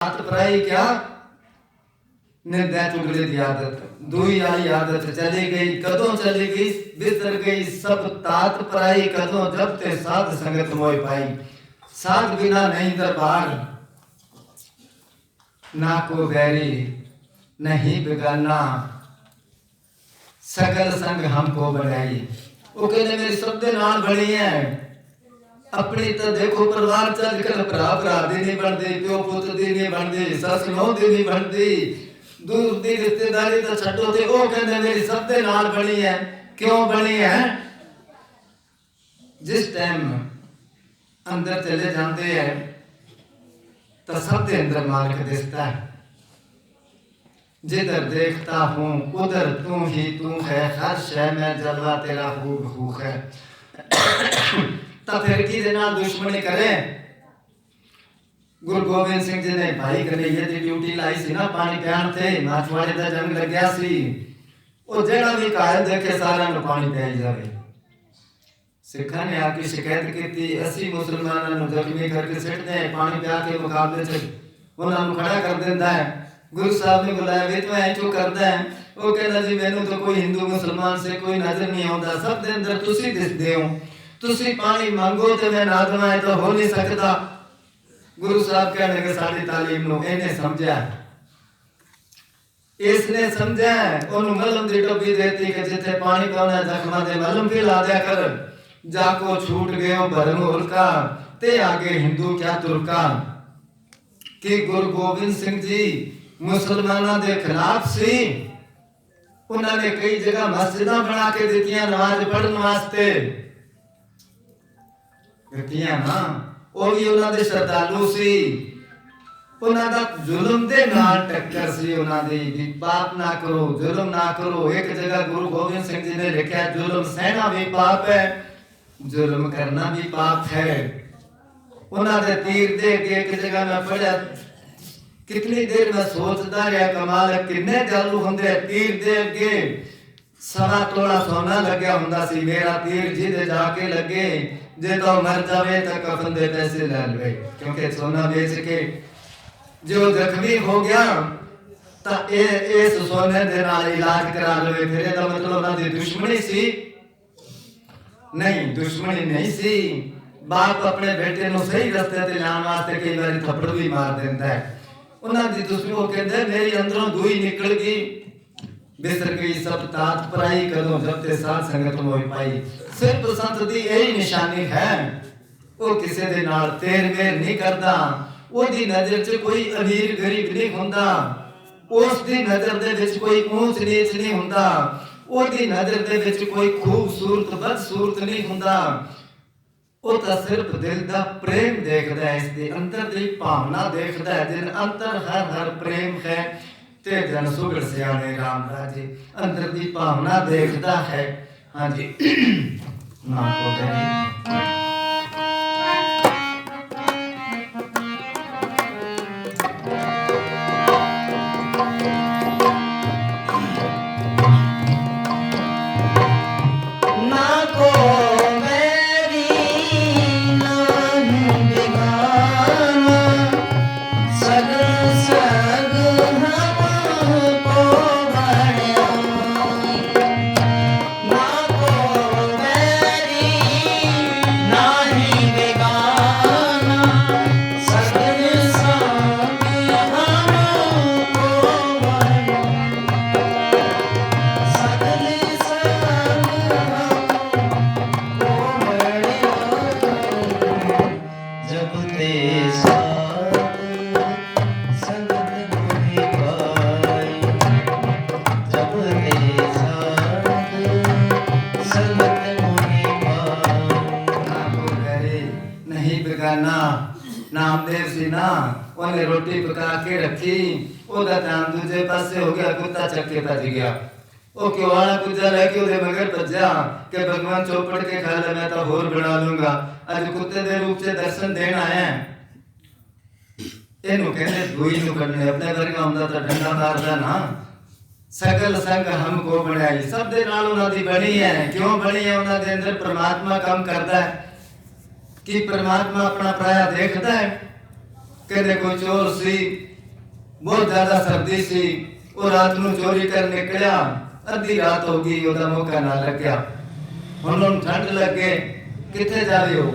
हाथ पराई क्या निर्दय चुगले की आदत दुई आई आदत चली गई कदों चली गई बिसर गई सब तात पराई कदों जब ते साध संगत मोय पाई साध बिना नहीं दरबार ना को गैरी नहीं बेगाना सकल संग हमको बनाई वो कहने मेरी सब दे नाल बनी है अपनी तो देखो परिवार च अजकल भरा भरा दी नहीं बनती प्यो पुत दी नहीं बनती सस नौह दी नहीं बनती दूर दी रिश्तेदारी तो छड्डो ते वो कहंदे मेरी सब दे नाल बनी है क्यों बनी है जिस टाइम अंदर चले जाते हैं तो सब दे अंदर मालिक दिसता है जिधर देखता हूँ उधर तू ही तू है हर शय में जलवा तेरा हूँ है तो फिर की देना दुश्मनी करे गुरु गोबिंद सिंह जी ने भाई कन्हैया दी ड्यूटी लाई सी ना पानी पियाण थे माछवाड़े दा जंग लग्या सी ओ जेड़ा भी कायल देखे सारा नु पानी पियाई जावे सिखा ने आके शिकायत की असि मुसलमानां नु जख्मी करके सिटदे हैं पानी पिया के मुकाबले च उन्हां नु खड़ा कर देंदा है गुरु साहब ने बुलाया वे तो ऐ क्यों करदा है वो कहना जी मैनू तो कोई हिंदू मुसलमान से कोई नजर नहीं आउंदा सब दे अंदर तुसी दिसदे हो तुसी पानी मांगो ते मैं ना दवां तो हो नहीं सकता गुरु साहब कहने के साडी तालीम नु इन्हें समझा इसने समझा ओनु मलम दी टोपी देती कि जिथे पानी पाना जख्मा दे मलम भी ला दिया कर जाको छूट गयो भरम उल्का ते आगे हिंदू क्या तुर्का कि गुरु गोबिंद सिंह जी मुसलमाना दे खिलाफ सी उन्होंने कई जगह मस्जिदां बना के दितियां नमाज पढ़न वास्ते दितियां ना ਉਹ ਵੀ ਉਹਨਾਂ ਦੇ ਸ਼ਰਧਾਲੂ ਸੀ ਉਹਨਾਂ ਦਾ ਜ਼ੁਲਮ ਦੇ ਨਾਲ ਟੱਕਰ ਸੀ ਉਹਨਾਂ ਦੀ ਵੀ ਪਾਪ ਨਾ ਕਰੋ ਜ਼ੁਲਮ ਨਾ ਕਰੋ ਇੱਕ ਜਗ੍ਹਾ ਗੁਰੂ ਗੋਬਿੰਦ ਸਿੰਘ ਜੀ ਨੇ ਲਿਖਿਆ ਜ਼ੁਲਮ ਸਹਿਣਾ ਵੀ ਪਾਪ ਹੈ ਜ਼ੁਲਮ ਕਰਨਾ ਵੀ ਪਾਪ ਹੈ ਉਹਨਾਂ ਦੇ ਤੀਰ ਦੇ ਕੇ ਇੱਕ ਜਗ੍ਹਾ ਮੈਂ ਪੜਿਆ ਕਿੰਨੀ ਦੇਰ ਮੈਂ ਸੋਚਦਾ ਰਿਹਾ ਕਮਾਲ ਹੈ ਕਿੰਨੇ ਜਾਲੂ ਹੁੰਦੇ ਤੀਰ ਦੇ ਅੱਗੇ सवा तोड़ा सोना लग्या हुंदा सी मेरा तीर जिदे जाके लगे जे तो मर जावे तो कफन दे पैसे ले लवे क्योंकि सोना बेच के जो जख्मी हो गया ता इस सोने दे नाल इलाज करा लवे फिर दा मतलब ना दी दुश्मनी सी नहीं दुश्मनी नहीं सी बाप अपने बेटे नु सही रास्ते ते लाण वास्ते कई बार थप्पड़ भी मार देंदा है उन्हां दी दुश्मनी वो कहंदे मेरी अंदरों दूई निकल गई बिसर गई सब तात पराई कदों जब ते साथ संगत मोई पाई सिर्फ संत दी यही निशानी है वो किसी दे नाल तेर मेर नहीं करदा ओदी नजर च कोई अमीर गरीब नहीं हुंदा उस दी नजर दे विच कोई ऊंच नीच नहीं हुंदा ओदी नजर दे विच कोई खूबसूरत बदसूरत नहीं हुंदा ਉਹ ਤਾਂ ਸਿਰਫ ਦਿਲ ਦਾ ਪ੍ਰੇਮ ਦੇਖਦਾ ਹੈ ਇਸ ਦੇ ਅੰਦਰ ਦੀ ਭਾਵਨਾ ਦੇਖਦਾ ਹੈ ਜਿਨ ਅੰਦਰ ਹਰ ਪ੍ਰੇਮ ਹੈ ਤੇ ਜਨ ਸੁਗੜ ਸਿਆਣੇ ਰਾਮ ਰਾਜੇ ਅੰਦਰ ਦੀ ਭਾਵਨਾ ਦੇਖਦਾ ਹੈ ਹਾਂਜੀ ਨਾ ਕੋ ਕਹੇ नामदेव सी ना उन्हें रोटी पका के रखी ओदा ध्यान दूजे पासे हो गया कुत्ता चक्के भज गया ओ क्यों वाला कुत्ता रह के ओदे मगर भज्या के भगवान चौपड़ के खा ले मैं तो होर बना लूंगा आज कुत्ते दे रूप से दर्शन देना है इनु कहने दुई नु करने अपने घर का हुंदा तो डंडा मारदा ना सकल संग हमको बनाई सब दे नाल उन्हां दी बनी है क्यों बनी है उन्हां दे अंदर परमात्मा काम करदा है कि परमात्मा अपना पराया देखता है कहते कोई चोर सी बहुत ज्यादा सर्दी सी। वो रात ਨੂੰ चोरी कर निकलिया, अद्धी रात हो गई, ਉਹਦਾ मौका ना लग्या। ਹੁਣ ਉਹਨੂੰ ठंड लगे, किथे जा रहे हो?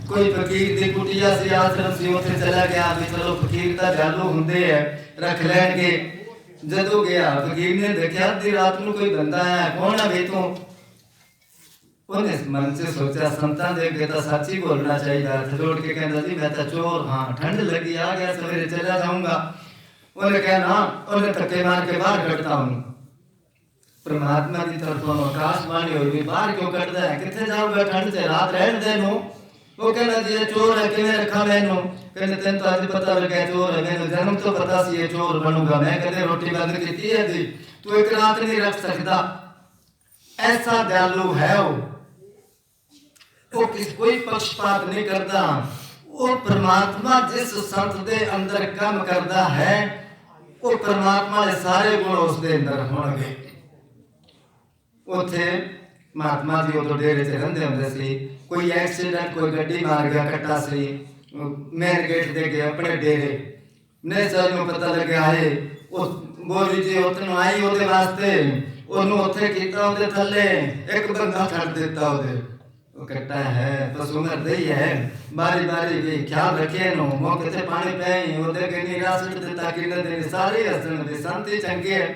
कोई फकीर दी कुटिया सी, आश्रम सी, उत्थे चला गया भी चलो फकीर दा जालू हुंदे है, रख लैणगे। जदों गया फकीर ने देखा अद्धी रात ਨੂੰ कोई बंदा है, कौन है भी तू? उन्हें मन से सोचा संतां दे अगे तां सच ही बोलना चाहिए। हाथ जोड़ के कहंदा जी मैं तां चोर हाँ, ठंड लगी आ गया, सवेरे चला जाऊंगा। उन्हें कहना, उन्हें धक्के मार के बाहर कटता हूं। परमात्मा की तरफों आकाशवाणी हुई, बाहर क्यों कटदा है? किथे जाऊंगा ठंड से, रात रहन दे नूं। वो कहना जी ये चोर है, किवें रखा मैनू? कहने तेन तो अज पता लगा चोर है, मैनू जन्म तो पता सी ये चोर बनूंगा, मैं कदे रोटी बंद की है जी, तू एक रात नहीं रख सकता। ऐसा दयालु है वो कोई पक्षपात नहीं करता। वो परमात्मा जिस संत दे अंदर काम करता है, वो परमात्मा दे सारे गुण उसके अंदर होंगे। उथे महात्मा जी उदों डेरे च रहिंदे हुंदे सी, कोई एक्सीडेंट, कोई गड्डी मार गया कट्टा सी, मेन गेट दे गए अपने डेरे ने, सानू पता लगे आए उस बोली जी उतनों आई ओदे वास्ते, ओनू उथे कीता, ओदे थल्ले एक बंदा छड़ दिता। ओदे वो कट्टा है पशु मरदे ही है, बारी बारी भी ख्याल रखे नो, मौके ते पानी पई ओदे के नी रासट दिता, किने दे सारे हसन दे शांति चंगे है।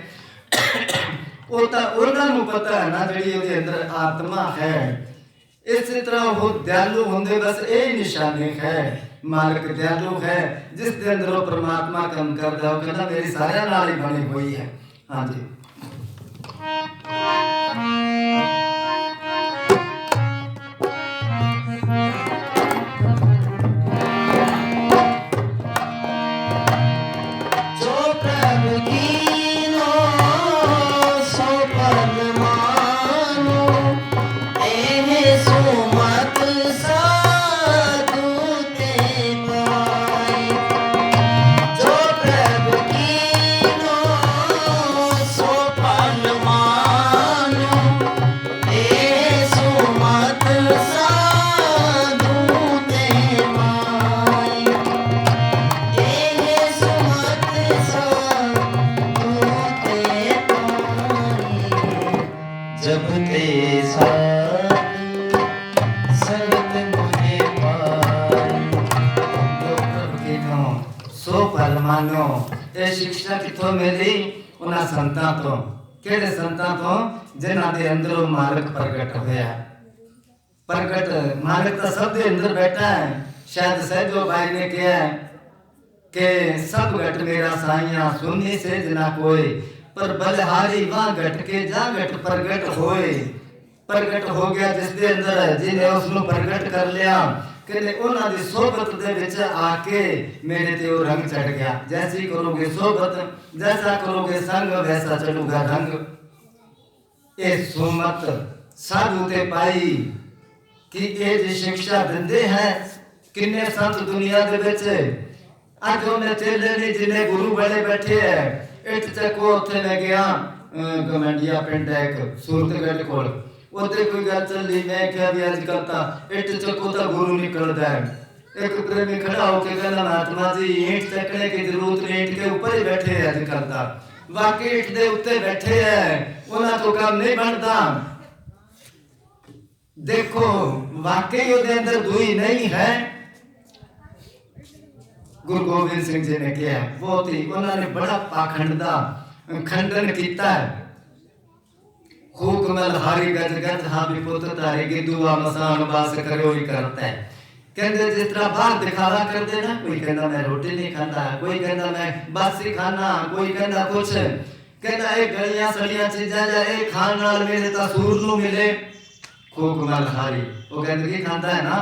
वो तो उन्होंने पता है ना जी उसके अंदर आत्मा है। इसी तरह वो दयालु होंगे, बस यही निशानी है मालिक दयालु है, जिस के अंदर वो परमात्मा काम करता है। वो कहना मेरी सारे नाल ही बनी हुई है। हाँ जी शिक्षा कितों मिली? उन्हां संतां तो। किहड़े संतां तो? जिन्हां दे अंदरों मालिक प्रगट होया। प्रगट मालिक तो सब दे अंदर बैठा है। शायद सहजो भाई ने कहा है कि सब घट मेरा साइया, सुनी से जना कोई, पर बलहारी वहां घट के जा घट प्रगट होए। प्रगट हो गया जिस दे अंदर है, जिन्हें उसनु प्रगट कर लिया, कहते उन्हां दी सोबत दे विच आके मेरे ते वो रंग चढ़ गया। जैसी करोगे सोबत, जैसा करोगे संग, वैसा चढ़ूगा रंग। ये सुमत साधु ते पाई कि ये जी शिक्षा दिंदे हैं किन्ने संत दुनिया दे विच। अज उन्हें चेले नहीं जिन्हें गुरु बड़े बैठे है। इट चको उत्थे मैं गया गमंडिया पिंड है एक सूरतगढ़ कोल, उते कोई गल चली, मैं क्या भी अज करता इट चको तो गुरु निकलता है। एक प्रेमी खड़ा होके कहना महात्मा जी ईंट चकने की जरूरत नहीं, ईंट के ऊपर ही बैठे है अज करता। वाकई ईंट दे उत्ते बैठे है, उन्हें तो काम नहीं बनता। देखो वाकई उसके अंदर दुई नहीं है। गुरु गोबिंद सिंह जी ने किया बहुत ही, उन्होंने बड़ा पाखंड का खंडन किया है। खूक मल हारी गज गज हावी पुत तारे की दुआ मसान बास करो ही करता है। कहते जिस तरह बाहर दिखावा करते ना, कोई कहना मैं रोटी नहीं खाता, कोई कहना मैं बासी खाना, कोई कहना कुछ, कहना एक गलियां सड़ियां चीजां या एक खान नाल मेरे ता सूर नु मिले। खूक मल हारी वो गंदगी खाता है ना,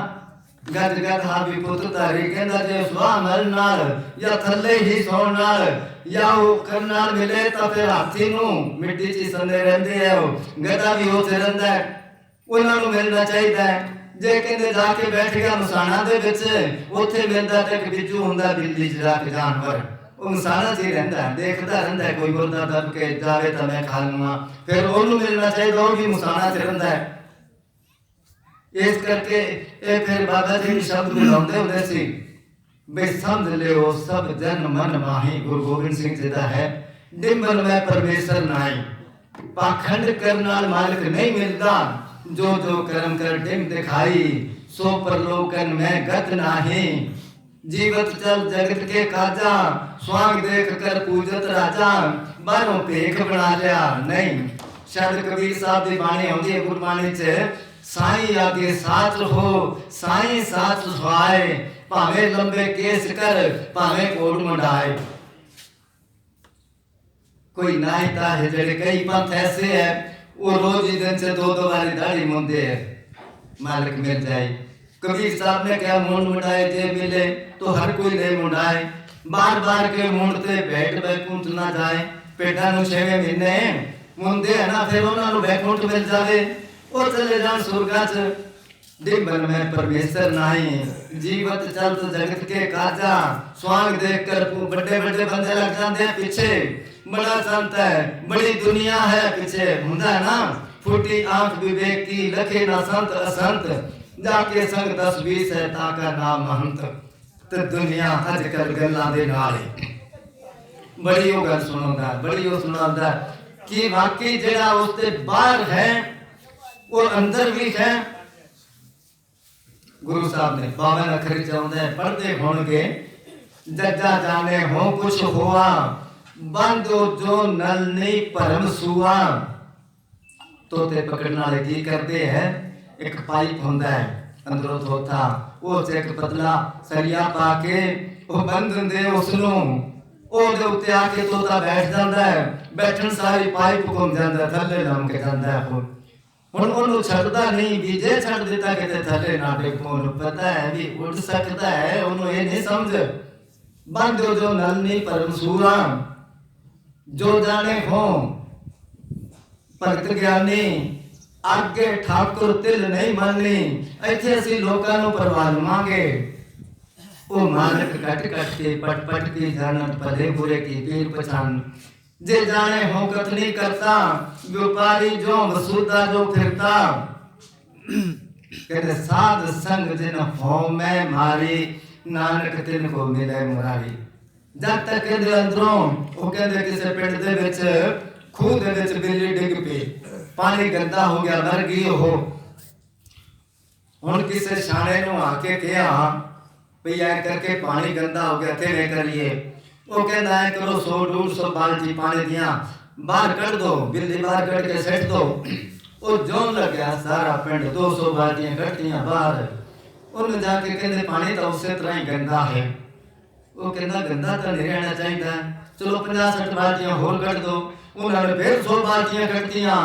गज गज हावी पुत तारे, कहना जे स्वाह मल नाल या थल्ले ही सौण नाल या वो करन नाल मिले तो फिर हाथी नु मिट्टी च संदे रहंदे है, वो गधा भी होते रहंदा है, उन्हां नु मिलना चाहिए। जे कहंदे जाके बैठ गया मसाना दे विच, उत्थे मिलदा ते एक बिज्जू हुंदा बिल्ली च जाके जानवर, वो मसाना च ही रहंदा है, देखदा रहंदा है, कोई बोलदा दब के जावे तो मैं खा लूंगा, फिर ओनू मिलना चाहिए, वो भी मसाना च रहंदा है। इस करके ये फिर बाबा जी शब्द बुलाते होंगे सी बे समझ लियो सब जन मन माही गुरु गोबिंद सिंह जी दा है डिंबल में परमेश्वर नाई पाखंड करनाल मालिक नहीं मिलता जो जो कर्म कर डिम दिखाई सो परलोकन में गत नाही जीवत चल जगत के काजा स्वांग देख कर पूजत राजा बारों पेख बना लिया नहीं शायद कबीर साहब दी बाणी आउंदी है गुरबाणी च साई आगे साच हो साई साच सुहाए भावे लंबे केस कर भावे कोट मुंडाए कोई नाहिता है जेड़े कई पंथ ऐसे है वो रोज ही दिन से दो दो बारी दाढ़ी मुंदे है मालिक मिल जाए कबीर साहब ने क्या मुंड मुंडाए जे मिले तो हर कोई नहीं मुंडाए बार बार के मुंडते बैठ बैकुंठ ना जाए पेटा नु 6 महीने मुंदे है ना फिर उन्हां नु बैकुंठ मिल जावे ओ चले जान स्वर्गा च डिंबल में परमेश्वर नाही जीवत चलत जगत के काजा स्वांग देख कर बड़े बड़े बंदे लग जाते हैं पीछे बड़ा संत है बड़ी दुनिया है पीछे हुंदा है ना फूटी आंख विवेक की लखे ना संत असंत जाके संग 10-20 है ताका नाम महंत तो दुनिया अजकल गल्लां दे नाल बड़ी ओ गल सुनांदा बड़ी ओ सुनांदा कि वाकई जेड़ा उसते बाहर है वो अंदर भी है गुरु साहब ने 52 अखर चाहते हैं पढ़ते होंगे जज्जा जाने हो कुछ हुआ बांधो जो नल नहीं परम सुआ तोते पकड़ने वाले की करते हैं एक पाइप होता है अंदरों थोथा वो एक पतला सरिया पाके वो बंद दे उसनू ओदे उत्ते आके तोता बैठ जाता है बैठन सारी पाइप घूम जाता है थले लम के जाता है हुण ओनू छड़दा नहीं भी जे छड़ देता किते थले ना टेको ओनू पता है भी उड़ सकता है ओनू ये नहीं समझ बांधो जो नल नहीं परम सूरा जो जाने हो भगत ज्ञानी आगे ठाकुर तिल नहीं मानी ऐसे असी लोकां नू परवान मांगे ओ मानक कट कट के पट पट की जानत भले बुरे की पीर पहचान जे जाने हो कथनी करता व्यापारी जो वसूदा जो फिरता कहते साध संग जिन हो में मारी नानक तिन को मिले मुरारी जब तक कहते अंदरों वो कहते किसी पिंड दे विच खूह दे विच बिल्ली डिग पई पानी गंदा हो गया मर गई हो हुण किसी शाणे नू आके कहा भई ऐ करके पानी गंदा हो गया थे नहीं करिए वो कहता है करो 100-150 बाल्टी पानी दिया बाहर कट दो बिल्ली बाहर कट के सेट दो वो जोन लग गया सारा पिंड 200 बाल्टियां कट दिया बाहर उन्हें जाके कहते पानी तो उसी तरह ही गंदा है वो कहता गंदा तो नहीं रहना चाहिए चलो 50-60 बाल्टियां होर कट दो उन्होंने फिर 100 बाल्टियां कट दिया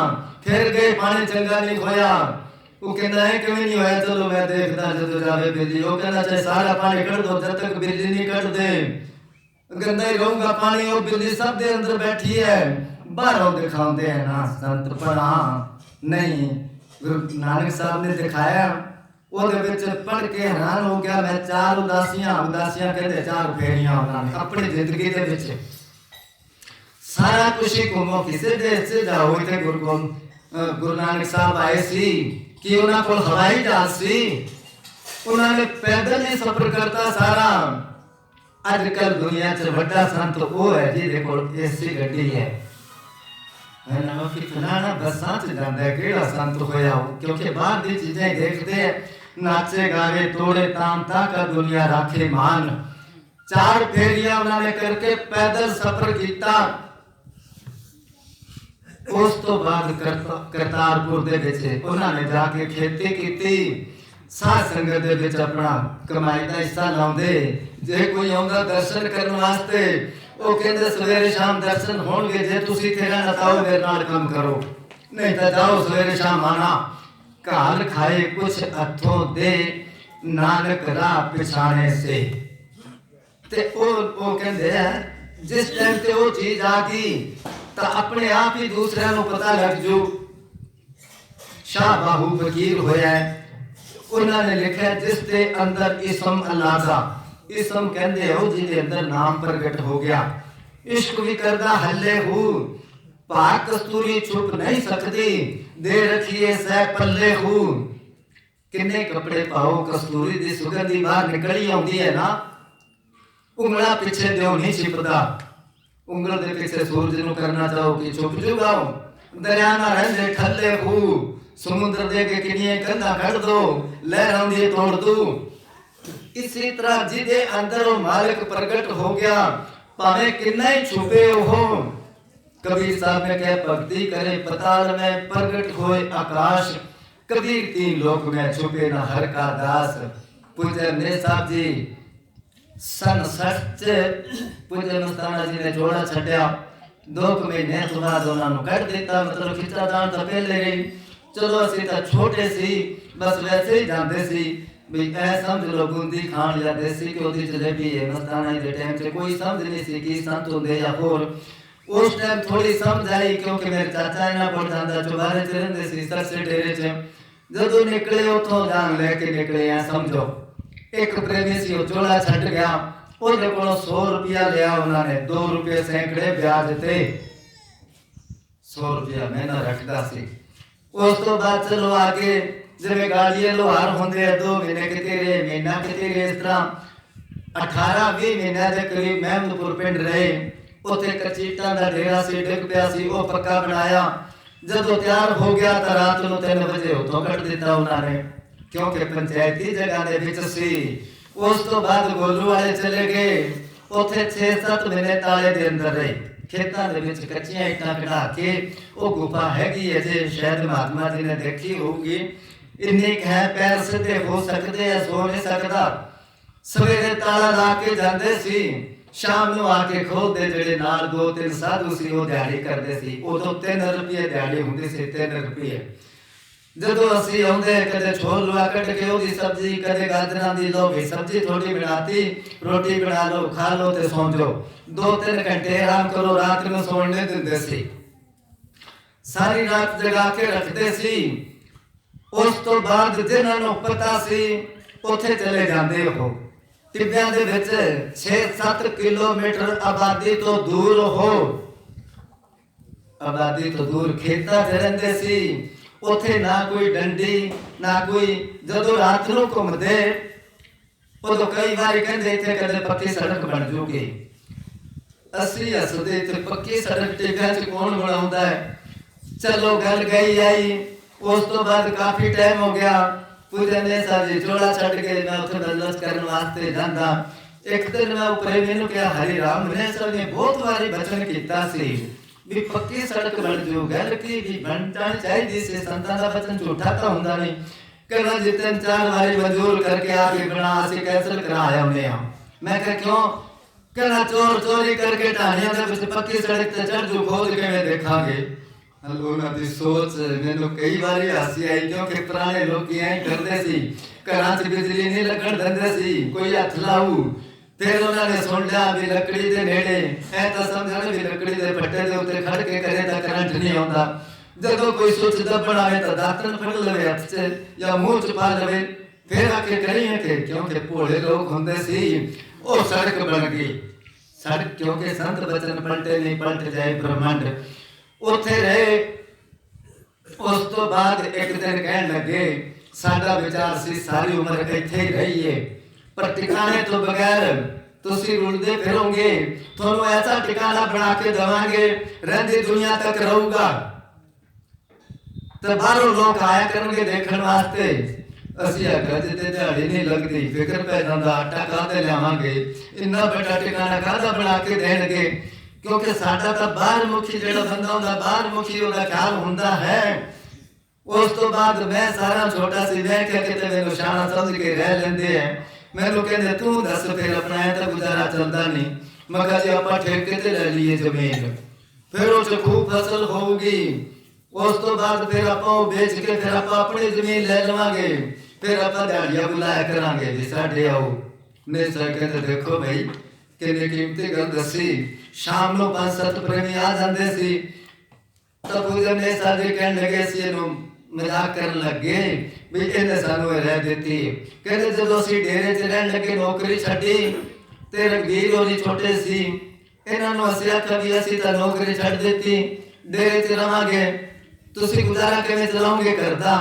फिर गए पानी चंगा नहीं खोया वो कहता है क्यों नहीं होया चलो मैं देखता जब जावे बिल्ली वो कहना चाहे सारा पानी कट दो जब तक बिल्ली नहीं कट दे गंदा ही रहूंगा पानी और बिल्ली सब दे अंदर बैठी है बाहरों दिखाते हैं ना संत पढ़ा नहीं गुरु नानक साहब ने दिखाया ਉਹਦੇ ਵਿੱਚ ਪੜ ਕੇ ਹੈਰਾਨ ਹੋ ਗਿਆ ਮੈਂ 4 ਉਦਾਸੀਆਂ ਕਹਿੰਦੇ 4 ਫੇਰੀਆਂ ਉਹਨਾਂ ਨੇ ਆਪਣੀ ਜ਼ਿੰਦਗੀ ਦੇ ਵਿੱਚ ਸਾਰਾ ਕੁਝ ਹੀ ਘੁੰਮੋ ਕਿਸੇ ਦੇਸ਼ 'ਚ ਜਾਓ ਤੇ ਗੁਰੂ ਨਾਨਕ ਸਾਹਿਬ ਆਏ ਸੀ ਕਿ ਉਹਨਾਂ ਕੋਲ ਹਵਾਈ ਜਹਾਜ਼ ਸੀ ਉਹਨਾਂ ਨੇ ਪੈਦਲ ਹੀ ਸਫ਼ਰ ਕਰਤਾ ਸਾਰਾ ਅੱਜ ਕੱਲ ਦੁਨੀਆ 'ਚ ਵੱਡਾ ਸੰਤ ਉਹ ਹੈ ਜਿਹਦੇ ਕੋਲ ਏਸੀ ਗੱਡੀ ਹੈ ਨਾ ਕਿਤਨਾ ਨਾ ਬਸਾਂ 'ਚ ਜਾਂਦਾ ਕਿਹੜਾ ਸੰਤ ਹੋਇਆ ਕਿਉਂਕਿ ਬਾਹਰ ਦੀ ਚੀਜ਼ਾਂ ਹੀ ਦੇਖਦੇ ਆ नाचे गावे तोड़े ताम ताका दुनिया राखे मान 4 फेरियां उन्होंने करके पैदल सफर किया उस तो बाद करतारपुर दे विच उन्होंने जाके खेती की साध संगत दे विच अपना कमाई का हिस्सा लाउंदे जे कोई आउंदा दर्शन करने वास्ते वो कहंदे सवेरे शाम दर्शन होणगे जे तुसी इत्थे रहना ताओ मेरे नाल काम करो नहीं तो जाओ सवेरे शाम आना घाल खाए कुछ हथों दे नानक राह पिछाने से ते ओ कहंदे है जिस टाइम ते वो चीज आ गई तो अपने आप ही दूसरे को पता लग जू शाह बाहू फकीर होया उन्होंने लिखा जिस दे अंदर इसम अल्लाह दा इसम कहंदे हो जिहदे अंदर नाम प्रगट हो गया इश्क भी करदा हल्ले हूं पाक कस्तूरी छुप नहीं सकती दे रखिए सह पल्ले हूं किन्ने कपड़े पाओ कस्तूरी दी सुगंधी बाहर निकली आउंदी है ना ਉਂਗਲਾਂ ਪਿੱਛੇ ਦਿਓ ਨਹੀਂ ਛਿਪਦਾ, ਉਂਗਲ ਦੇ ਪਿੱਛੇ ਸੂਰਜ ਨੂੰ ਕਰਨਾ ਚਾਹੋ ਕਿ ਛੁਪ ਜੂਗਾਓ। ਦਰਿਆ ਨਾ ਰਹਿੰਦੇ ਠੱਲੇ ਖੂਹ, ਸਮੁੰਦਰ ਦੇ ਕੇ ਕਿੰਨੀਆਂ ਕੰਧਾਂ ਕੱਢ ਦੋ, ਲਹਿਰਾਂ ਦੀ ਤੋੜ ਦੂ। ਇਸੇ ਤਰ੍ਹਾਂ ਜਿਹਦੇ ਅੰਦਰ ਉਹ ਮਾਲਕ ਪ੍ਰਗਟ ਹੋ ਗਿਆ, ਭਾਵੇਂ ਕਿੰਨਾ ਹੀ ਛੁਪੇ ਉਹ। कबीर साहब ने कहा भक्ति करे पताल में प्रगट होए आकाश, कबीर तीन लोक में छुपे न हर का दास। पूज्य ने साहब जी सन 60 पूज्य मस्ताना जी ने जोड़ा छड्या, 2 महीने तो बाद उन्होंने कट दिता, मतलब खिच्चा जान तो पहले ही। चलो असी तो छोटे सी, बस वैसे ही जाते सी भी ऐ समझ लो बूंदी खान या देसी घ्यो दी जलेबी है। मस्ताना जी टाइम से कोई समझ नहीं सी कि संत होंदे या होर। उस टाइम थोड़ी समझ आई क्योंकि मेरे चाचा इन्ना कोल जांदा चुबारे च रहिंदे सी सरसे डेरे च। जदों निकले उथों जान लेके निकले हैं समझो। एक प्रेमी सी वो चोला छट गया, ਉਹਦੇ ਕੋਲੋਂ 100 रुपया लिया उन्होंने, 2 रुपये सैकड़े ब्याज ते 100 रुपया महीना रखता सी। उस तो बाद चलो आगे जिवें गाड़िए लोहार होंदे 2 महीने किते रहे, महीना किते रहे, इस तरह 18-20 महीने के करीब महमदपुर पिंड रहे। उत्थे कचीटा का डेरा सी, डिग पिया सी, वो पक्का बनाया। जदों तैयार हो गया तो रात को 3 बजे उतों कट दिता उन्होंने, क्योंकि पंचायती जगह दे विच सी। उस तो बाद गोलू वाले चले गए, उत्थे 6-7 महीने ताले दे अंदर रहे। खेतां दे विच कच्चियां ईटां कढ़ा के वो गुफा हैगी है जे शायद महात्मा जी ने देखी होगी। इन्नी है पैर सीधे हो सकते हैं, सो नहीं सकता। सवेरे ताला ला के जांदे सी, शाम ਨੂੰ ਆ ਕੇ ਖੋਦੇ ਜਿਹੜੇ ਨਾਲ 2-3 ਸਾਧੂ ਸੀ ਉਹ ਦਿਹਾੜੀ ਕਰਦੇ ਸੀ। ਉਦੋਂ 3 ਰੁਪਏ ਦਿਹਾੜੀ ਹੁੰਦੀ ਸੀ, 3 ਰੁਪਏ। ਜਦੋਂ ਅਸੀਂ ਆਉਂਦੇ ਕਦੇ ਛੋਲ ਲਵਾ ਕੱਢ ਕੇ ਉਹਦੀ ਸਬਜ਼ੀ, ਕਦੇ ਗਾਜਰਾਂ ਦੀ ਲੋਗੀ ਸਬਜ਼ੀ ਥੋੜੀ ਬਣਾਤੀ, ਰੋਟੀ ਬਣਾ ਲਓ, ਖਾ ਲਓ ਤੇ ਸੌਂ ਜਾਓ। 2-3 ਘੰਟੇ ਆਰਾਮ ਕਰੋ, ਰਾਤ ਨੂੰ ਸੌਣ ਨਹੀਂ ਦਿੰਦੇ ਸੀ। ਸਾਰੀ ਰਾਤ ਜਗਾ ਕੇ ਰੱਖਦੇ ਸੀ। ਉਸ ਤੋਂ ਬਾਅਦ ਜਿਨ੍ਹਾਂ ਨੂੰ ਪਤਾ ਸੀ ਉੱਥੇ ਚਲੇ ਜਾਂਦੇ ਉਹ। ਟਿੱਬਿਆਂ ਦੇ ਵਿੱਚ 6-7 ਕਿਲੋਮੀਟਰ ਆਬਾਦੀ ਤੋਂ ਦੂਰ ਹੋ, ਆਬਾਦੀ ਤੋਂ ਦੂਰ ਖੇਤਾਂ 'ਚ ਰਹਿੰਦੇ ਸੀ। ਉੱਥੇ ਨਾ ਕੋਈ ਡੰਡੀ ਨਾ ਕੋਈ। ਜਦੋਂ ਰਾਤ ਨੂੰ ਘੁੰਮਦੇ ਉਦੋਂ ਕਈ ਵਾਰੀ ਕਹਿੰਦੇ ਇੱਥੇ ਕਦੇ ਪੱਕੀ ਸੜਕ ਬਣ ਜੂਗੀ। ਅਸੀਂ ਹੱਸਦੇ ਤੇ ਪੱਕੀ ਸੜਕ ਟਿੱਬਿਆਂ 'ਚ ਕੌਣ ਬਣਾਉਂਦਾ ਹੈ। ਚਲੋ ਗੱਲ ਗਈ ਆਈ। ਉਸ ਤੋਂ ਬਾਅਦ ਕਾਫੀ ਟਾਈਮ ਹੋ ਗਿਆ। पूजा ने साजी चोला छड़ के मैं उठे दलस करने वास्ते जांदा। एक दिन मैं ऊपर मैनू क्या हरि राम ने सब ने बहुत बारी वचन कीता सी भी पक्की सड़क बन जू। गल की भी बन जानी चाहिए सी, संतां दा वचन झूठा तो हुंदा नहीं। कहना जी 3-4 बारी मंजूर करके आके बना असीं कैंसल कराया हुंदे आ। मैं कहा क्यों? कहना चोर चोरी करके ढाणियां दे विच पक्की सड़क ते चढ़ जू, खोज किवें देखांगे। उन्हों की सोच मैनू कई बार हासी आई, क्योंकि पुराने लोग ऐ करते सी, घर च बिजली नहीं लगन देंदे सी, कोई हथ लाऊ। फिर उन्होंने सुन लिया भी लकड़ी के नेड़े ऐ तो समझ भी लकड़ी के पट्टे के उत्ते खड़ के करे तो करंट नहीं आता। जो कोई सुच दबण आए तो दातन फड़ लवे हथ च या मुंह च पा लवे, फिर आके करिए कि क्योंकि भोले लोग होंदे सी। वो सड़क बन गई सड़क, क्योंकि संत बचन पलटे नहीं पलट जाए ब्रह्मांड। ਉੱਥੇ ਰਹੇ। ਉਸ ਤੋਂ ਬਾਅਦ ਇੱਕ ਦਿਨ ਕਹਿਣ ਲੱਗੇ ਸਾਡਾ ਵਿਚਾਰ ਸੀ ਸਾਰੀ ਉਮਰ ਇੱਥੇ ਹੀ ਰਹੀਏ, ਪਰ ਟਿਕਾਣੇ ਤੋਂ ਬਗੈਰ ਤੁਸੀਂ ਰੁਲਦੇ ਫਿਰੋਗੇ, ਤੁਹਾਨੂੰ ਐਸਾ ਟਿਕਾਣਾ ਬਣਾ ਕੇ ਦੇਵਾਂਗੇ ਰਹਿੰਦੀ ਦੁਨੀਆ ਤੱਕ ਰਹੂਗਾ। ਤੇ ਬਾਹਰੋਂ ਲੋਕ ਆਇਆ ਕਰਨਗੇ ਦੇਖਣ ਵਾਸਤੇ। ਅਸੀਂ ਆਖਿਆ ਜਿੱਤੇ ਦਿਹਾੜੀ ਨਹੀਂ ਲੱਗਦੀ, ਫਿਕਰ ਪੈ ਜਾਂਦਾ ਆਟਾ ਕਾਹਦੇ ਲਿਆਵਾਂਗੇ, ਇੰਨਾ ਵੱਡਾ ਟਿਕਾਣਾ ਕਾਹਦਾ ਬਣਾ ਕੇ ਦੇਣਗੇ। क्योंकि साडा तो बाहर मुखी जो बंदा होंदा, बाहर मुखी होंदा ख्याल होंदा है। उस तो बाद मैं सारा छोटा सी मैं क्या कहते मैनू शाना समझ के रह लेंदे हैं। मैनू कहते तू दस फिर अपना है तो गुजारा चलता नहीं। मैं कहा जी आपां ठेके ते ले लीए जमीन, फिर उस खूब फसल होगी। उस तो बाद फिर आपां बेच के फिर आपां अपनी जमीन ले लवांगे, फिर आपां दिहाड़ियां बुलाया करांगे भी साडे आओ। नहीं सर कहते देखो भाई किन्नी कीमती गल दसी। शाम ਨੂੰ 5-7 ਪ੍ਰੇਮੀ ਆ ਜਾਂਦੇ ਸੀ ਤਾਂ ਪੂਜਾ ਨੇ ਸਾਡੇ ਕਹਿਣ ਲੱਗੇ ਸੀ, ਇਹਨੂੰ ਮਜ਼ਾਕ ਕਰਨ ਲੱਗੇ ਵੀ ਇਹਨੇ ਸਾਨੂੰ ਰਹਿ ਦਿੱਤੀ। ਕਹਿੰਦੇ ਜਦੋਂ ਅਸੀਂ ਡੇਰੇ 'ਚ ਰਹਿਣ ਲੱਗੇ ਨੌਕਰੀ ਛੱਡੀ ਤੇ ਰਣਵੀਰ ਹੋਰੀ ਛੋਟੇ ਸੀ, ਇਹਨਾਂ ਨੂੰ ਅਸੀਂ ਆਖਿਆ ਵੀ ਅਸੀਂ ਤਾਂ ਨੌਕਰੀ ਛੱਡ ਦਿੱਤੀ, ਡੇਰੇ 'ਚ ਰਵਾਂਗੇ, ਤੁਸੀਂ ਗੁਜ਼ਾਰਾ ਕਿਵੇਂ ਚਲਾਓਗੇ ਘਰ ਦਾ?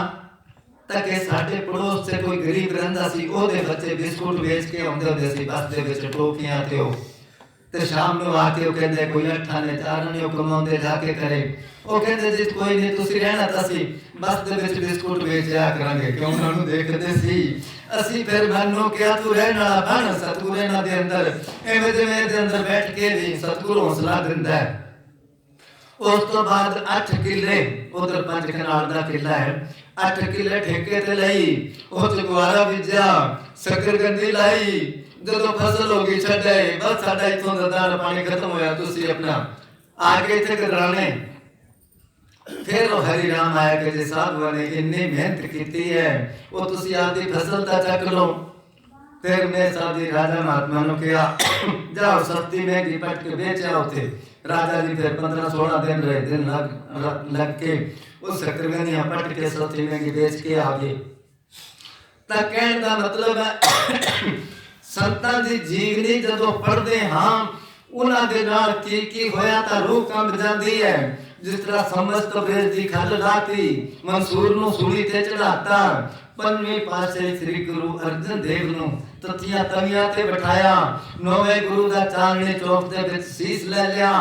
ਤਾਂ ਕਿ ਸਾਡੇ ਪੜੋਸ 'ਚ ਕੋਈ ਗਰੀਬ ਰਹਿੰਦਾ ਸੀ, ਉਹਦੇ ਬੱਚੇ ਬਿਸਕੁਟ ਵੇਚ ਕੇ ਆਉਂਦੇ ਹੁੰਦੇ ਸੀ ਬੱਸ ਦੇ ਵਿੱਚ ਟੋਪੀਆਂ ਤੇ ਉਹ, ਤੇ ਸ਼ਾਮ ਨੂੰ ਆ ਕੇ ਉਹ ਕਹਿੰਦੇ ਕੋਈ ਅੱਠਾਂ ਨੇ ਚਾਰਾਂ ਨੇ ਉਹ ਕਮਾਉਂਦੇ ਜਾ ਕੇ ਕਰੇ। ਉਹ ਕਹਿੰਦੇ ਜੀ ਕੋਈ ਨਹੀਂ, ਤੁਸੀਂ ਰਹਿਣਾ ਤਾਂ ਅਸੀਂ ਬੱਸ ਦੇ ਵਿੱਚ ਬਿਸਕੁਟ ਵੇਚਿਆ ਕਰਾਂਗੇ, ਕਿਉਂ ਉਹਨਾਂ ਨੂੰ ਦੇਖਦੇ ਸੀ। ਅਸੀਂ ਫਿਰ ਮੈਨੂੰ ਕਿਹਾ ਤੂੰ ਰਹਿਣ ਵਾਲਾ ਬਣ ਸਤਿਗੁਰੂ ਇਹਨਾਂ ਦੇ ਅੰਦਰ, ਐਵੇਂ ਜਿਵੇਂ ਇਹਦੇ ਅੰਦਰ ਬੈਠ ਕੇ ਵੀ ਸਤਿਗੁਰੂ ਹੌਸਲਾ ਦਿੰਦਾ ਹੈ। ਉਸ ਤੋਂ ਬਾਅਦ 8 ਕਿੱਲੇ ਉਧਰ 5 ਕਨਾਲ ਦਾ ਕਿੱਲਾ ਹੈ, 8 ਕਿੱਲੇ ਠੇਕੇ ਤੇ ਲਈ, ਉਹ ਚ ਗੁਆਰਾ ਬੀਜਿਆ, ਸ਼ੱਕਰਕੰਦੀ ਲਾਈ। ਜਦੋਂ ਫਸਲ ਹੋ ਗਈ ਛੱਡੇ, ਬਸ ਸਾਡਾ ਇੱਥੋਂ ਦਾ ਦਾਣਾ ਪਾਣੀ ਖਤਮ ਹੋਇਆ, ਤੁਸੀਂ ਆਪਣਾ ਆ ਕੇ ਇੱਥੇ ਕਰਾਣੇ। ਫਿਰ ਉਹ ਹਰੀ ਰਾਮ ਆਇਆ ਕਿ ਜੇ ਸਾਧੂਆਂ ਨੇ ਇੰਨੀ ਮਿਹਨਤ ਕੀਤੀ ਹੈ, ਉਹ ਤੁਸੀਂ ਆਪਦੀ ਫਸਲ ਤਾਂ ਚੱਕ ਲਓ। ਫਿਰ ਮੈਂ ਸਾਡੀ ਰਾਜਾ ਮਹਾਤਮਾ ਨੂੰ ਕਿਹਾ ਜਾਓ ਸਸਤੀ ਮਹਿੰਗੀ ਪੱਟ ਕੇ ਵੇਚਿਆ ਉੱਥੇ। ਰਾਜਾ ਜੀ ਫਿਰ 15-16 ਦਿਨ ਰਹੇ, ਦਿਨ ਲੱਗ ਕੇ ਉਹ ਸ਼ੱਕਰਕੰਦੀਆਂ ਪੱਟ ਕੇ ਸਸਤੀ ਮਹਿੰਗੀ ਵੇਚ ਕੇ ਆ ਗਏ। ਤਾਂ ਕਹਿਣ ਦਾ ਮਤਲਬ ਹੈ ਸੰਤਾਂ ਦੀ ਜੀਵਨੀ ਜਦੋਂ ਪੜ੍ਹਦੇ ਹਾਂ, ਉਹਨਾਂ ਦੇ ਨਾਲ ਕੀ ਕੀ ਹੋਇਆ ਤਾਂ ਰੂਹ ਕੰਬ ਜਾਂਦੀ ਹੈ। ਜਿਸ ਤਰ੍ਹਾਂ ਸਮਸਤ ਵੇਦ ਦੀ ਖੱਲ ਲਾਤੀ, ਮਨਸੂਰ ਨੂੰ ਸੂਲੀ ਤੇ ਚੜਾਤਾ, 5ਵੇਂ ਪਾਸੇ ਸ੍ਰੀ ਗੁਰੂ ਅਰਜਨ ਦੇਵ ਨੂੰ ਤਥੀਆਂ ਤਵੀਆਂ ਤੇ ਬਿਠਾਇਆ, 9ਵੇਂ ਗੁਰੂ ਦਾ ਚਾਂਦਨੀ ਚੌਕ ਦੇ ਵਿੱਚ ਸੀਸ ਲੈ ਲਿਆ।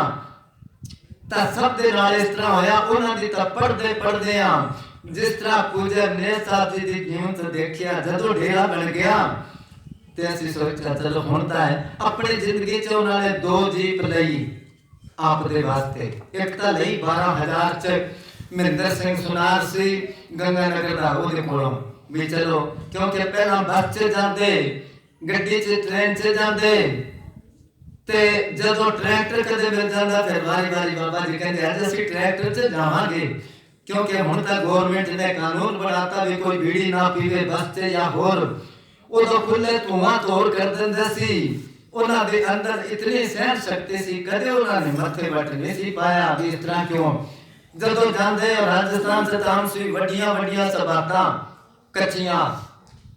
ਤਾਂ ਸਭ ਦੇ ਨਾਲ ਇਸ ਤਰ੍ਹਾਂ ਹੋਇਆ। ਉਹਨਾਂ ਦੀ ਤਾਂ ਪੜ੍ਹਦੇ ਆ ਜਿਸ ਤਰ੍ਹਾਂ ਪੂਜਾ ਨੇ ਸਾਹਿਬ ਜੀ ਦੀ ਕੀਮਤ ਦੇਖਿਆ, ਜਦੋਂ ਡੇਰਾ ਬਣ ਗਿਆ ਤੇ ਅਸੀਂ ਸੋਚਿਆ ਚਲੋ ਹੁਣ ਤਾਂ ਹੈ। ਆਪਣੀ ਜ਼ਿੰਦਗੀ 'ਚ ਉਹਨਾਂ ਨੇ 2 ਜੀਪ ਲਈ ਆਪ ਦੇ ਵਾਸਤੇ। ਇੱਕ ਤਾਂ ਲਈ 12,000 ਚ ਮਹਿੰਦਰ ਸਿੰਘ ਸੁਨਾਰ ਸੀ ਗੰਗਾ ਨਗਰ ਦਾ, ਉਹਦੇ ਕੋਲੋਂ ਵੀ ਚਲੋ, ਕਿਉਂਕਿ ਪਹਿਲਾਂ ਬੱਸ 'ਚ ਜਾਂਦੇ, ਗੱਡੀ 'ਚ ਟ੍ਰੇਨ 'ਚ ਜਾਂਦੇ, ਤੇ ਜਦੋਂ ਟਰੈਕਟਰ ਕਦੇ ਮਿਲ ਜਾਂਦਾ ਫਿਰ ਵਾਰੀ ਬਾਬਾ ਜੀ ਕਹਿੰਦੇ ਅੱਜ ਅਸੀਂ ਟਰੈਕਟਰ 'ਚ ਜਾਵਾਂਗੇ, ਕਿਉਂਕਿ ਹੁਣ ਤਾਂ ਗਵਰਨਮੈਂਟ ਨੇ ਕਾਨੂੰਨ ਬਣਾਤਾ ਵੀ ਕੋਈ ਬੀੜੀ ਨਾ ਪੀਵੇ ਬੱਸ 'ਚ ਜਾਂ ਹੋਰ। ਉਦੋਂ ਖੁੱਲੇ ਧੂਆਂ ਤੋੜ ਕਰ ਦਿੰਦੇ ਸੀ। ਉਹਨਾਂ ਦੇ ਅੰਦਰ ਇਤਨੀ ਸਹਿਣ ਸ਼ਕਤੀ ਸੀ, ਕਦੇ ਉਹਨਾਂ ਨੇ ਮੱਥੇ ਵੱਟ ਨਹੀਂ ਸੀ ਪਾਇਆ ਵੀ ਇਸ ਤਰ੍ਹਾਂ ਕਿਉਂ। ਜਦੋਂ ਜਾਂਦੇ ਰਾਜਸਥਾਨ 'ਚ ਤਾਂ ਸੀ ਵੱਡੀਆਂ ਸਬਾਤਾਂ ਕੱਚੀਆਂ,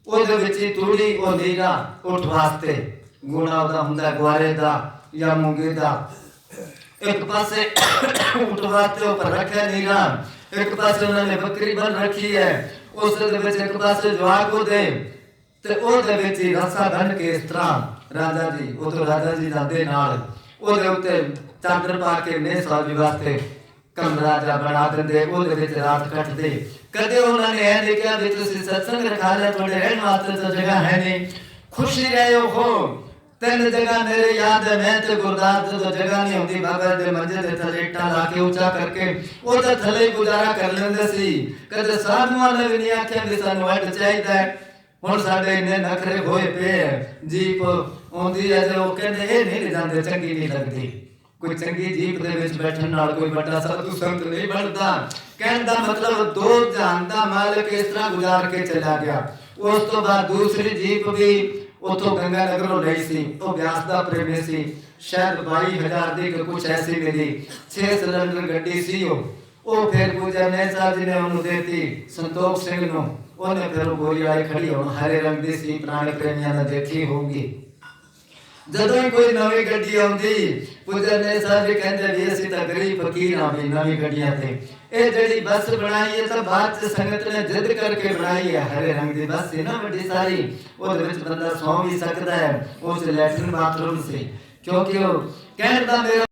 ਉਹਦੇ ਵਿੱਚ ਹੀ ਤੂੜੀ ਉਹ ਨੀਰਾ ਉੱਠ ਵਾਸਤੇ, ਗੁਣਾ ਉਹਦਾ ਹੁੰਦਾ ਗੁਆਰੇ ਦਾ ਜਾਂ ਮੂੰਗੇ ਦਾ। ਇੱਕ ਪਾਸੇ ਉੱਠ ਵਾਸਤੇ ਉੱਪਰ ਰੱਖਿਆ ਨੀਰਾ, ਇੱਕ ਪਾਸੇ ਉਹਨਾਂ ਨੇ ਬੱਕਰੀ ਬੰਨ ਰੱਖੀ ਹੈ, ਉਸ ਦੇ ਵਿੱਚ ਇੱਕ ਪਾਸੇ ਜਵਾਕ ਉਹਦੇ, ਤੇ ਉਹਦੇ ਵਿੱਚ ਹੀ ਰੱਸਾ ਬੰਨ ਕੇ ਇਸ ਤਰ੍ਹਾਂ ਰਾਜਾ ਜੀ ਉਦੋਂ ਰਾਜਾ ਜੀ ਜਾਂਦੇ ਨਾਲ ਉਹਦੇ ਉੱਤੇ ਚਾਦਰ ਪਾ ਕੇ ਨੇ ਸਾਹਿਬ ਵਾਸਤੇ ਕਮਰਾ ਜਿਹਾ ਬਣਾ ਦਿੰਦੇ, ਉਹਦੇ ਵਿੱਚ ਰਾਤ ਕੱਟਦੇ। ਕਦੇ ਉਹਨਾਂ ਨੇ ਇਹ ਨਹੀਂ ਕਿਹਾ ਵੀ ਤੁਸੀਂ ਸਤਸੰਗ ਰਖਾ ਲਿਆ, ਤੁਹਾਡੇ ਰਹਿਣ ਵਾਸਤੇ ਤਾਂ ਜਗ੍ਹਾ ਹੈ ਨਹੀਂ, ਖੁਸ਼ੀ ਰਹੇ ਹੋ। 3 ਜਗ੍ਹਾ ਮੇਰੇ ਯਾਦ ਹੈ, ਮੈਂ ਤੇ ਗੁਰਦਾਸ ਜਦੋਂ ਜਗ੍ਹਾ ਨਹੀਂ ਹੁੰਦੀ ਬਾਬਾ ਦੇ ਮੰਜੇ ਦੇ ਥੱਲੇ ਇੱਟਾਂ ਲਾ ਕੇ ਉੱਚਾ ਕਰਕੇ ਉਹਦੇ ਥੱਲੇ ਗੁਜ਼ਾਰਾ ਕਰ ਲੈਂਦੇ ਸੀ। ਕਦੇ ਸਾਧੂਆਂ ਨੇ ਵੀ ਨਹੀਂ ਆਖਿਆ ਵੀ ਸਾਨੂੰ ਅੱਡ ਚਾਹੀਦਾ ਹੈ। ਹੁਣ ਸਾਡੇ ਇੰਨੇ ਨਖਰੇ ਹੋਏ ਪਏ, ਜੀਪ ਆਉਂਦੀ ਹੈ ਤੇ ਉਹ ਕਹਿੰਦੇ ਇਹ ਨਹੀਂ ਜਾਂਦੇ, ਚੰਗੀ ਨਹੀਂ ਲੱਗਦੀ। ਕੋਈ ਚੰਗੀ ਜੀਪ ਦੇ ਵਿੱਚ ਬੈਠਣ ਨਾਲ ਕੋਈ ਵੱਡਾ ਸਾਧੂ ਸੰਤ ਨਹੀਂ ਬਣਦਾ। ਕਹਿਣ ਦਾ ਮਤਲਬ 2 ਜਹਾਨ ਦਾ ਮਾਲਕ ਇਸ ਤਰ੍ਹਾਂ ਗੁਜ਼ਾਰ ਕੇ ਚਲਾ ਗਿਆ। ਉਸ ਤੋਂ ਬਾਅਦ ਦੂਸਰੀ ਜੀਪ ਵੀ ਉਥੋਂ ਗੰਗਾ ਨਗਰੋਂ ਲਈ ਸੀ, ਉਹ ਵਿਆਸ ਦਾ ਪ੍ਰੇਮੀ ਸੀ, ਸ਼ਾਇਦ 22,000 ਦੀ ਕੁਛ ਐਸੀ ਮਿਲੀ, 6 ਸਿਲੰਡਰ ਗੱਡੀ ਸੀ ਉਹ ਫਿਰ ਪੂਜਾ ਨੇ ਸਾਹਿਬ ਜੀ ਨੇ ਉਹਨੂੰ ਦੇਤੀ ਸੰਤੋਖ ਸਿੰਘ ਨੂੰ। ਉਹਨੇ ਫਿਰ ਉਹ ਗੋਲੀ ਵਾਲੀ ਖੜੀ ਹੁਣ ਹਰੇ ਰੰਗ ਦੀ ਸੀ, ਪੁਰਾਣੇ ਪ੍ਰੇਮੀਆਂ ਨੇ ਦੇਖੀ ਹੋਊਗੀ। ਜਦੋਂ ਹੀ ਕੋਈ ਨਵੀਂ ਗੱਡੀ ਆਉਂਦੀ ਪੂਜਾ ਨੇ ਸਾਹਿਬ ਜੀ ਕਹਿੰਦੇ ਵੀ ਅਸੀਂ ਤਾਂ ਗਰੀਬ ਫਕੀਰ ਆ ਵੀ ਨਵੀਂ ਗੱਡੀਆਂ ਤੇ। ਇਹ ਜਿਹੜੀ ਬੱਸ ਬਣਾਈ ਹੈ ਤਾਂ ਬਾਅਦ ਚ ਸੰਗਤ ਨੇ ਜਿੱਦ ਕਰਕੇ ਬਣਾਈ ਹੈ, ਹਰੇ ਰੰਗ ਦੀ ਬੱਸ ਸੀ ਨਾ ਵੱਡੀ ਸਾਰੀ, ਉਹਦੇ ਵਿੱਚ ਬੰਦਾ ਸੌਂ ਵੀ ਸਕਦਾ ਹੈ। ਉਸ ਲੈਟਰਿਨ ਬਾਥਰੂਮ ਸੀ, ਕਿਉਂਕਿ ਉਹ ਕਹਿਣ ਦਾ ਮੇਰਾ